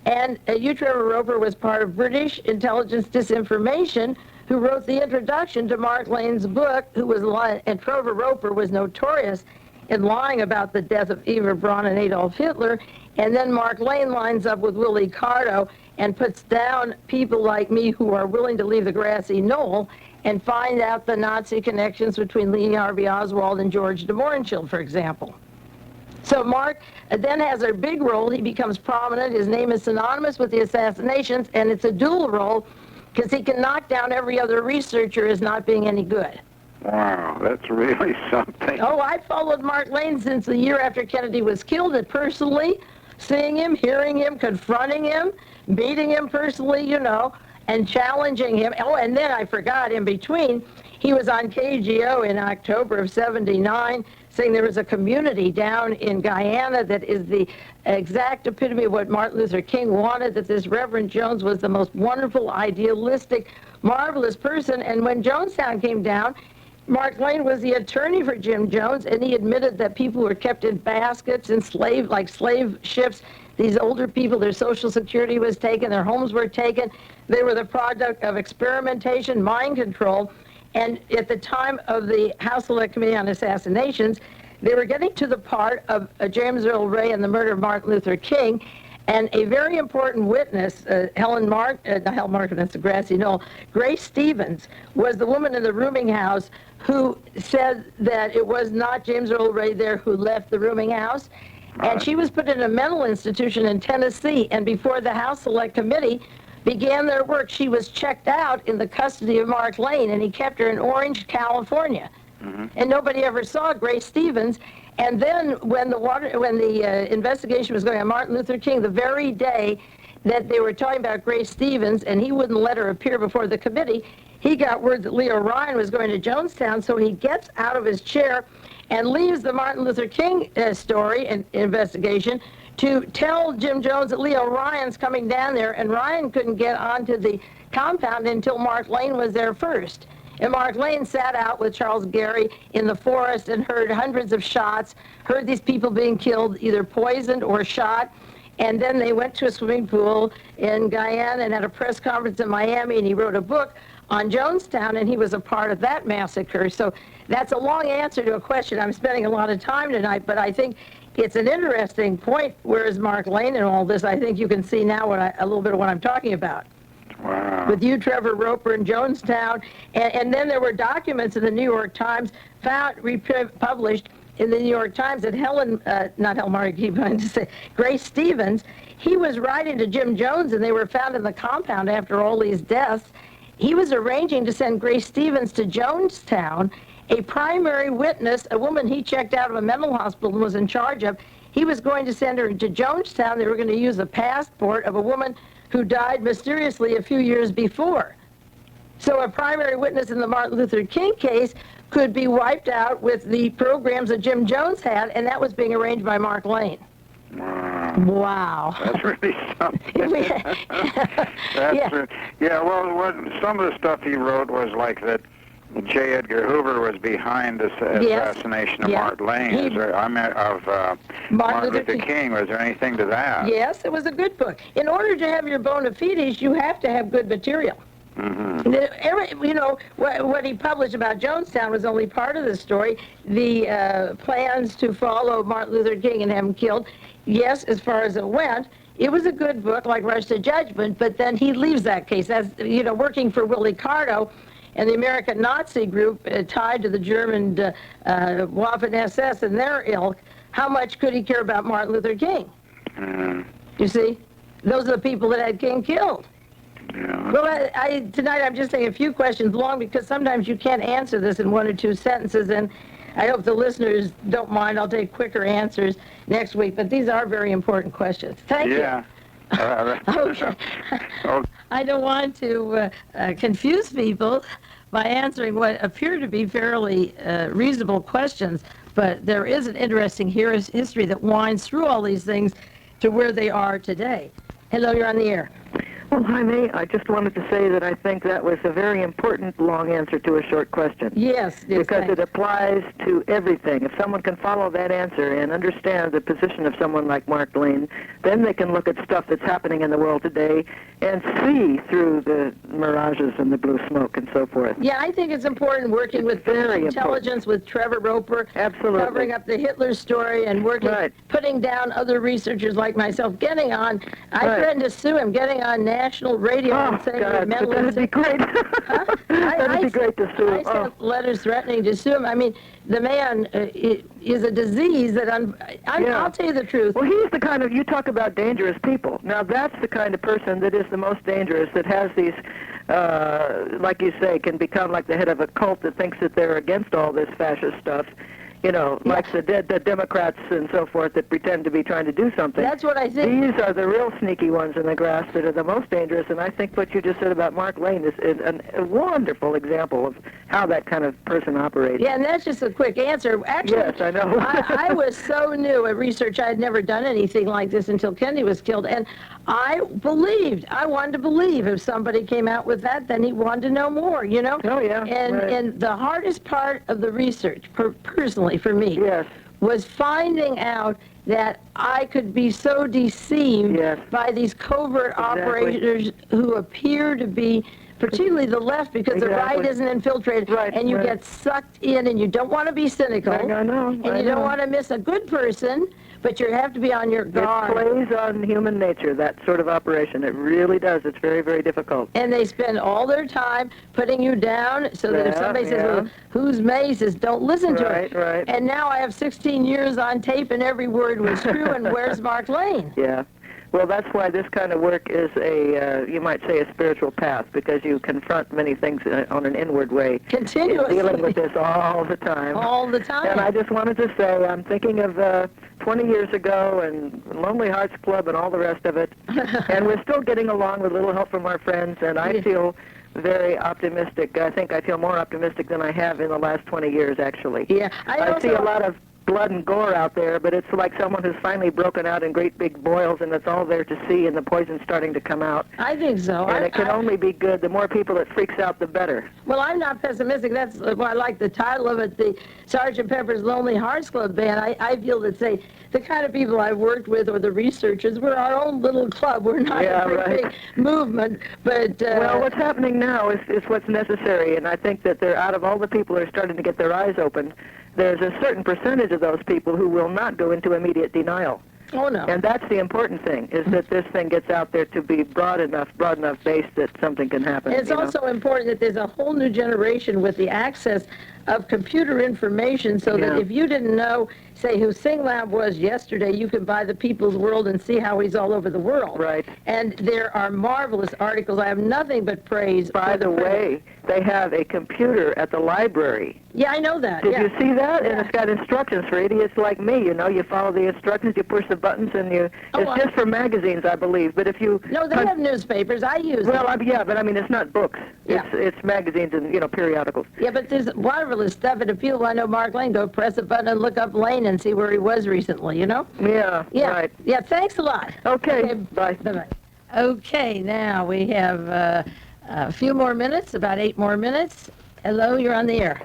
And Hugh Trevor Roper was part of British intelligence disinformation, who wrote the introduction to Mark Lane's book, and Trevor Roper was notorious in lying about the death of Eva Braun and Adolf Hitler. And then Mark Lane lines up with Willie Carto and puts down people like me who are willing to leave the grassy knoll and find out the Nazi connections between Lee Harvey Oswald and George de Mohrenschildt, for example. So Mark then has a big role. He becomes prominent. His name is synonymous with the assassinations, and it's a dual role because he can knock down every other researcher as not being any good. Wow, that's really something. Oh, I followed Mark Lane since the year after Kennedy was killed, and personally seeing him, hearing him, confronting him, meeting him personally, and challenging him. Oh, and then I forgot, in between, he was on KGO in October of '79, saying there was a community down in Guyana that is the exact epitome of what Martin Luther King wanted, that this Reverend Jones was the most wonderful, idealistic, marvelous person. And when Jonestown came down, Mark Lane was the attorney for Jim Jones, and he admitted that people were kept in baskets and like slave ships. These older people, their Social Security was taken, their homes were taken. They were the product of experimentation, mind control. And at the time of the House Select Committee on Assassinations, they were getting to the part of James Earl Ray and the murder of Martin Luther King. And a very important witness, not Helen Martin, that's a grassy knoll, Grace Stevens, was the woman in the rooming house who said that it was not James Earl Ray there who left the rooming house. And she was put in a mental institution in Tennessee. And before the House Select Committee began their work, she was checked out in the custody of Mark Lane, and he kept her in Orange, California. And nobody ever saw Grace Stevens. And then when the investigation was going on Martin Luther King, the very day that they were talking about Grace Stevens, and he wouldn't let her appear before the committee, he got word that Leo Ryan was going to Jonestown, so he gets out of his chair and leaves the Martin Luther King story and investigation to tell Jim Jones that Leo Ryan's coming down there, and Ryan couldn't get onto the compound until Mark Lane was there first. And Mark Lane sat out with Charles Gary in the forest and heard hundreds of shots, heard these people being killed, either poisoned or shot. And then they went to a swimming pool in Guyana and had a press conference in Miami, and he wrote a book on Jonestown, and he was a part of that massacre. So that's a long answer to a question. I'm spending a lot of time tonight, but I think it's an interesting point. Where is Mark Lane in all this? I think you can see now a little bit of what I'm talking about. Wow. With you, Trevor Roper, in Jonestown. And then there were documents in the New York Times published in the New York Times that Grace Stevens, he was writing to Jim Jones, and they were found in the compound after all these deaths. He was arranging to send Grace Stevens to Jonestown, a primary witness, a woman he checked out of a mental hospital and was in charge of. He was going to send her to Jonestown. They were going to use a passport of a woman who died mysteriously a few years before. So a primary witness in the Martin Luther King case could be wiped out with the programs that Jim Jones had, and that was being arranged by Mark Lane. Wow. That's really something. Well, some of the stuff he wrote was like that J. Edgar Hoover was behind the assassination of Mark Lane. Martin Luther King. Was there anything to that? Yes, it was a good book. In order to have your bona fides, you have to have good material. What he published about Jonestown was only part of the story. The plans to follow Martin Luther King and have him killed, yes, as far as it went, it was a good book, like Rush to Judgment, but then he leaves that case. As working for Willie Carto and the American Nazi group tied to the German Waffen-SS and their ilk, how much could he care about Martin Luther King? You see? Those are the people that had King killed. Yeah. Well, tonight I'm just taking a few questions long because sometimes you can't answer this in one or two sentences, and I hope the listeners don't mind. I'll take quicker answers next week, but these are very important questions. Thank you. Okay. I don't want to confuse people by answering what appear to be fairly reasonable questions, but there is an interesting history that winds through all these things to where they are today. Hello, you're on the air. Well, Jaime, I just wanted to say that I think that was a very important long answer to a short question. Yes, because it applies to everything. If someone can follow that answer and understand the position of someone like Mark Lane, then they can look at stuff that's happening in the world today and see through the mirages and the blue smoke and so forth. Yeah, I think it's important working with intelligence, with Trevor Roper, covering up the Hitler story and putting down other researchers like myself, getting on. I threatened to sue him, getting on national radio and saying that'd be great. That'd be great to sue him. I sent letters threatening to sue him. I mean, the man is a disease that I'll tell you the truth. Well, he's the kind of, you talk about dangerous people. Now, that's the kind of person that is the most dangerous, that has these, like you say, can become like the head of a cult that thinks that they're against all this fascist stuff. like the Democrats and so forth that pretend to be trying to do something. That's what I think. These are the real sneaky ones in the grass that are the most dangerous, and I think what you just said about Mark Lane is a wonderful example of how that kind of person operates. Yeah, and that's just a quick answer. Actually, Yes, I know. I was so new at research. I had never done anything like this until Kennedy was killed, and I wanted to believe if somebody came out with that, then he wanted to know more, Oh, yeah. And the hardest part of the research, personally for me, Yes. was finding out that I could be so deceived by these covert operators who appear to be, particularly the left, because the right isn't infiltrated, and you get sucked in, and you don't want to be cynical, I know. and you don't want to miss a good person, but you have to be on your guard. It plays on human nature, that sort of operation. It really does. It's very, very difficult. And they spend all their time putting you down so that if somebody says, well, who's May, says, don't listen to it. Right. And now I have 16 years on tape and every word was true, and where's Mark Lane? Yeah. Well, that's why this kind of work is you might say, a spiritual path, because you confront many things on an inward way. Continuously. Dealing with this all the time. All the time. And I just wanted to say, I'm thinking of 20 years ago and Lonely Hearts Club and all the rest of it. And we're still getting along with a little help from our friends, and I feel very optimistic. I think I feel more optimistic than I have in the last 20 years, actually. Yeah. I see a lot of blood and gore out there, but it's like someone who's finally broken out in great big boils, and it's all there to see, and the poison's starting to come out. I think so. And it can only be good. The more people it freaks out, the better. Well, I'm not pessimistic. That's why I like the title of it, the Sgt. Pepper's Lonely Hearts Club Band. I feel that, say, the kind of people I've worked with or the researchers, we're our own little club. We're not a big movement. But well, what's happening now is what's necessary, and I think that they're out of all the people who are starting to get their eyes opened, there's a certain percentage of those people who will not go into immediate denial. Oh, no. And that's the important thing, is that this thing gets out there to be broad enough base that something can happen. It's also important that there's a whole new generation with the access of computer information, so that if you didn't know, say, who Singlab was yesterday, you can buy the People's World and see how he's all over the world. Right. And there are marvelous articles. I have nothing but praise. By the way, they have a computer at the library. Yeah, I know that. Did you see that? And it's got instructions for idiots like me. You follow the instructions, you push the buttons, and it's just for magazines, I believe. But if you... No, they have newspapers. I use them. Well, yeah, but I mean, it's not books. Yeah. It's magazines and, periodicals. Yeah, but there's marvelous stuff. And if people I know Mark Lane, go press a button and look up Lane and see where he was recently, Yeah, right. Yeah, thanks a lot. Okay, bye. Bye-bye. Okay, now we have a few more minutes, about 8 more minutes. Hello, you're on the air.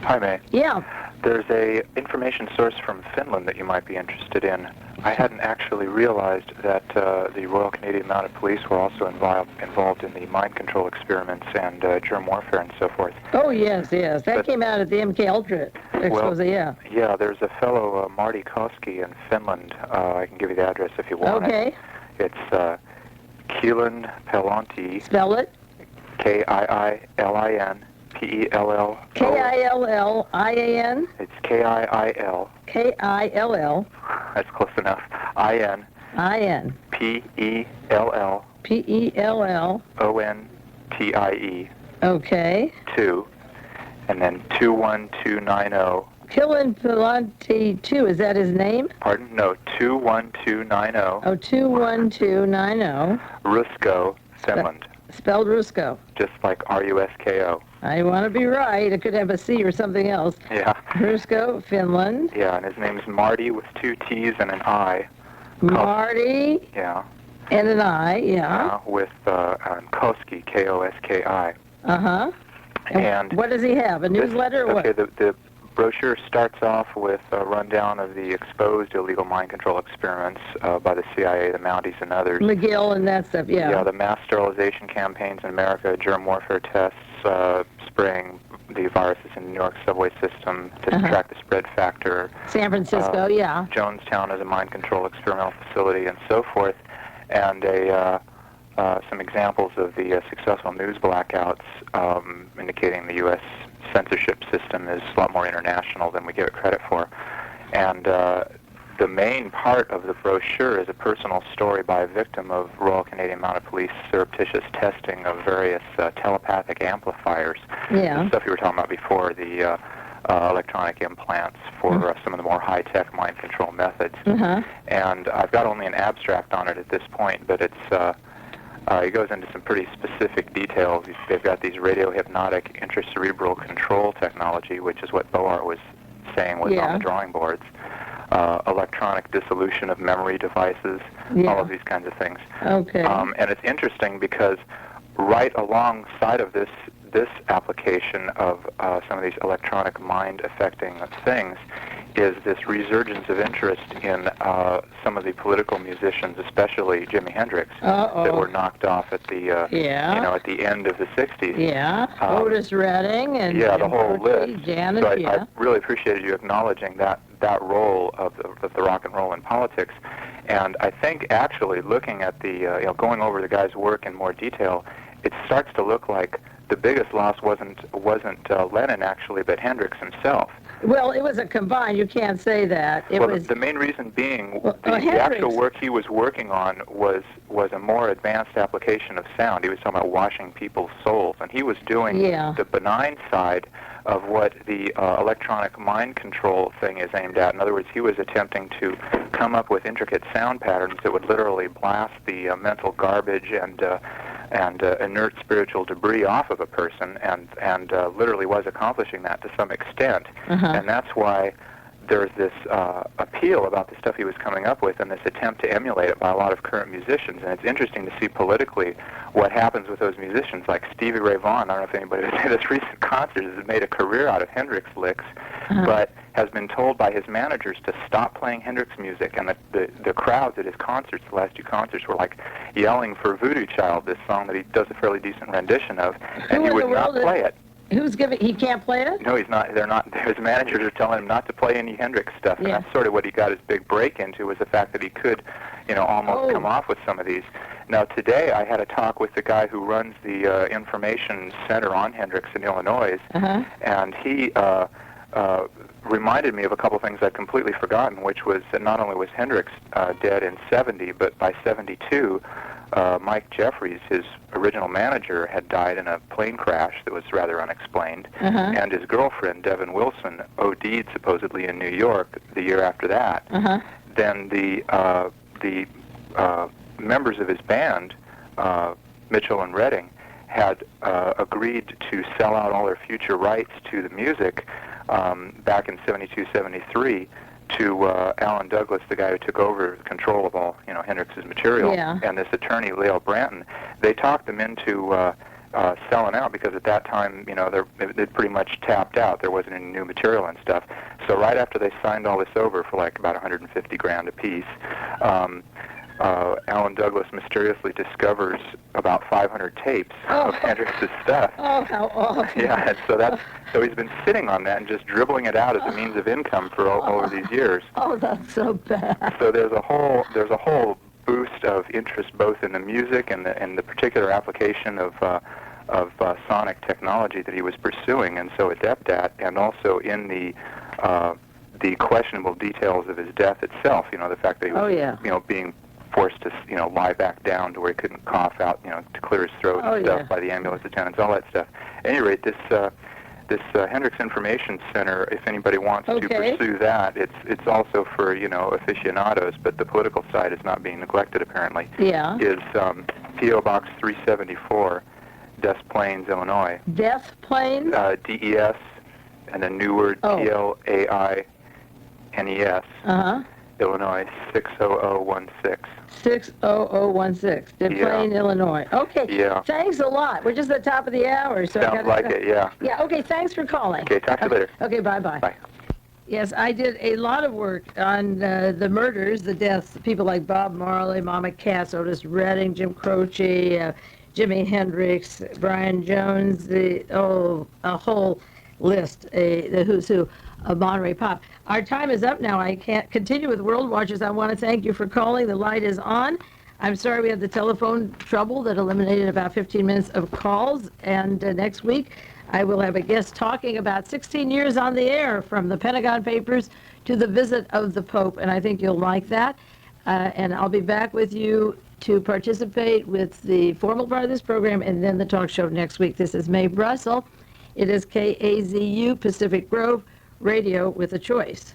Hi, May. Yeah. There's a information source from Finland that you might be interested in. I hadn't actually realized that the Royal Canadian Mounted Police were also involved in the mind control experiments and germ warfare and so forth. Oh, yes. That came out at the MK Ultra expose, Yeah, there's a fellow, Marty Koski in Finland. I can give you the address if you want it. It's Kiilin Pelanti. Spell it. Kiilin. P-E-L-L. K-I-L-L-I-A-N? It's K-I-I-L. K-I-L-L. That's close enough. I-N. I-N. P-E-L-L. P-E-L-L. O-N-T-I-E. Okay. 2. And then 21290. Kiilin Pelanti 2, is that his name? Pardon? No, 21290. Oh, 21290. Rusko, Finland. Spelled Rusko. Just like R-U-S-K-O. I want to be right. It could have a C or something else. Yeah. Rusko, Finland. Yeah, and his name's Marty with 2 T's and an I. Marty. Yeah. And an I, yeah. With Koski, K-O-S-K-I. Uh-huh. And what does he have, a newsletter or what? Okay, the brochure starts off with a rundown of the exposed illegal mind control experiments by the CIA, the Mounties, and others. McGill and that stuff, yeah. Yeah, the mass sterilization campaigns in America, germ warfare tests, spraying the viruses in the New York subway system to track the spread factor. San Francisco, yeah. Jonestown is a mind control experimental facility, and so forth. And some examples of the successful news blackouts indicating the U.S. censorship system is a lot more international than we give it credit for. And the main part of the brochure is a personal story by a victim of Royal Canadian Mounted Police surreptitious testing of various telepathic amplifiers. Yeah. The stuff you were talking about before, the electronic implants for some of the more high-tech mind control methods. Uh-huh. And I've got only an abstract on it at this point, but it goes into some pretty specific details. They've got these radiohypnotic intracerebral control technology, which is what Boart was saying was on the drawing boards. Electronic dissolution of memory devices, all of these kinds of things. Okay. And it's interesting because right alongside of this application of some of these electronic mind-affecting things is this resurgence of interest in some of the political musicians, especially Jimi Hendrix, that were knocked off at the at the end of the '60s. Yeah, Otis Redding and the whole Berkeley, list. Janet. So I really appreciated you acknowledging that role of the rock and roll in politics. And I think actually looking at the going over the guy's work in more detail, it starts to look like the biggest loss wasn't Lennon actually, but Hendrix himself. Well, it was a combined. You can't say that. It was the main reason being the Hendrix. actual work he was working on was a more advanced application of sound. He was talking about washing people's souls, and he was doing the benign side of what the electronic mind control thing is aimed at. In other words, he was attempting to come up with intricate sound patterns that would literally blast the mental garbage and inert spiritual debris off of a person, and literally was accomplishing that to some extent. And that's why there's this appeal about the stuff he was coming up with and this attempt to emulate it by a lot of current musicians. And it's interesting to see politically what happens with those musicians, like Stevie Ray Vaughan. I don't know if anybody would say this recent concert has made a career out of Hendrix licks, but has been told by his managers to stop playing Hendrix music. And the crowds at his concerts, the last two concerts, were like yelling for Voodoo Child, this song that he does a fairly decent rendition of, and he would not play it. Who's giving? He can't play it? No, he's not. They're not. His managers are telling him not to play any Hendrix stuff, and that's sort of what he got his big break into, was the fact that he could, almost come off with some of these. Now, today I had a talk with the guy who runs the information center on Hendrix in Illinois, and he reminded me of a couple things I'd completely forgotten, which was that not only was Hendrix dead in '70, but by '72. Mike Jeffries, his original manager, had died in a plane crash that was rather unexplained, and his girlfriend, Devin Wilson, OD'd supposedly in New York the year after that. Then the members of his band, Mitchell and Redding, had agreed to sell out all their future rights to the music back in '72, '73, to Alan Douglas, the guy who took over control of all, Hendrix's material, and this attorney, Leo Branton. They talked them into selling out because at that time, they'd pretty much tapped out. There wasn't any new material and stuff. So right after they signed all this over for like about $150,000 a piece, Alan Douglas mysteriously discovers about 500 tapes of Hendrix's stuff. Oh, how awful! Yeah, and so he's been sitting on that and just dribbling it out as a means of income for over these years. Oh, that's so bad. So there's a whole boost of interest both in the music and the particular application of sonic technology that he was pursuing and so adept at, and also in the questionable details of his death itself. The fact that he was being forced to lie back down to where he couldn't cough out, to clear his throat and stuff by the ambulance attendants, all that stuff. At any rate, this Hendrix Information Center, if anybody wants to pursue that, it's also for aficionados, but the political side is not being neglected apparently. Is P.O. Box 374, Des Plaines, Illinois. Des Plaines? DES, and a new word PLAINES. Illinois 60016. 60016. Des Plaines, Illinois. Okay. Yeah. Thanks a lot. We're just at the top of the hour, so sounds like it. Yeah. Yeah. Okay. Thanks for calling. Okay. Talk to you later. Okay. Bye. Bye. Yes, I did a lot of work on the murders, the deaths, people like Bob Marley, Mama Cass, Otis Redding, Jim Croce, Jimi Hendrix, Brian Jones, a whole list, the who's who of Monterey Pop. Our time is up now. I can't continue with World Watchers. I want to thank you for calling. The light is on. I'm sorry we had the telephone trouble that eliminated about 15 minutes of calls. And next week, I will have a guest talking about 16 years on the air, from the Pentagon Papers to the visit of the Pope. And I think you'll like that. And I'll be back with you to participate with the formal part of this program and then the talk show next week. This is Mae Brussell. It is KAZU, Pacific Grove, radio with a choice.